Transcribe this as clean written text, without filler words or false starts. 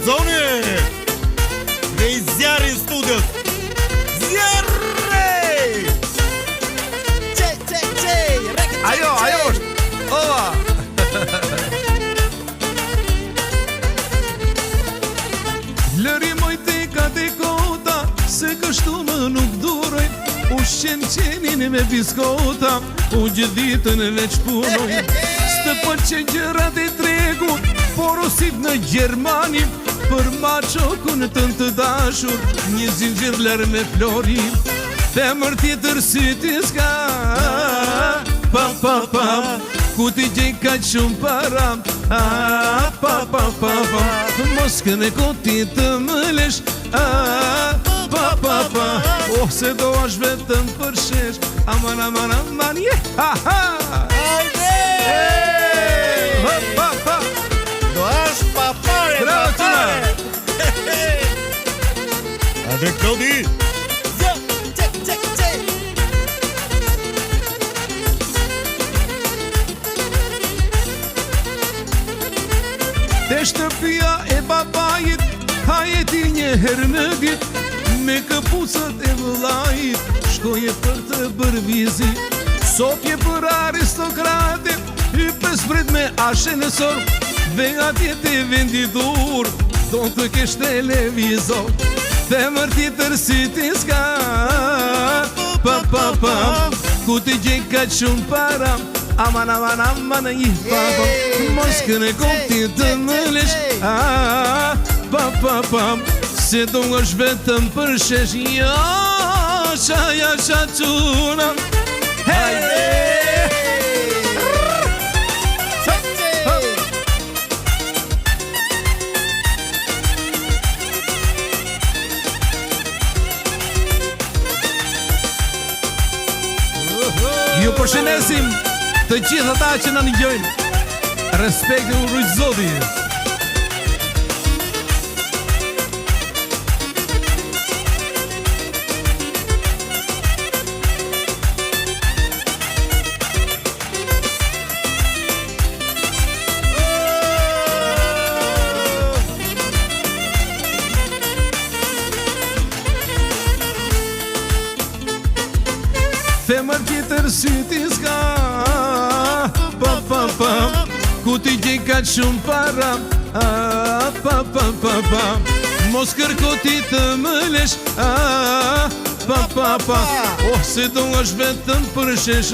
Gurzoni dhe i zjarri në studios. Zjarri! Ajo është ova. Lëri moj teka te kota, se kështu më nuk duroj. U qenin me biskota, u gjithë ditën veç punoj. Stë pëlqen gjërat e tregut, por osit në Gjermani. Për maqokun të dashur, një zinxhir lër me flori. Femër tjetër si ti s'ka, pa pa pa, ku ti gjej kaq shumë para, pa pa pa pa, mos këne koti të më lesh, pa pa pa, oh se do është vetëm për shesh, aman aman aman, ha ha, Hajde! pa pa, Do është papare, bravo papare! Hajde Klodi! Te shtëpia e babajit, hajeti një herë në dit, me këpucët e vëllajit, shkoje për të bërë vizit. Sopje për aristokratit, hypës brit me ashe në sor, dhe atje të venditur, do të kesh televizor. Femër tjetër si ti s'ka, pa pa pa, ku ti gjej kaq shumë para, aman aman aman i papa, mos këne kopti të më lesh, pa pa pa, se do është vetëm për shesh, jasha quna, hej! Ju përshëndesim të gjithë ata që na ndjojnë. Respekti u rujt Zoti. Femër tjetër si ti s'ka, pa pa pa, ku ti gjej kaq shumë para, pa pa pa pa, mos kërko ti të më lesh, pa pa pa, oh se do është vetëm për shesh,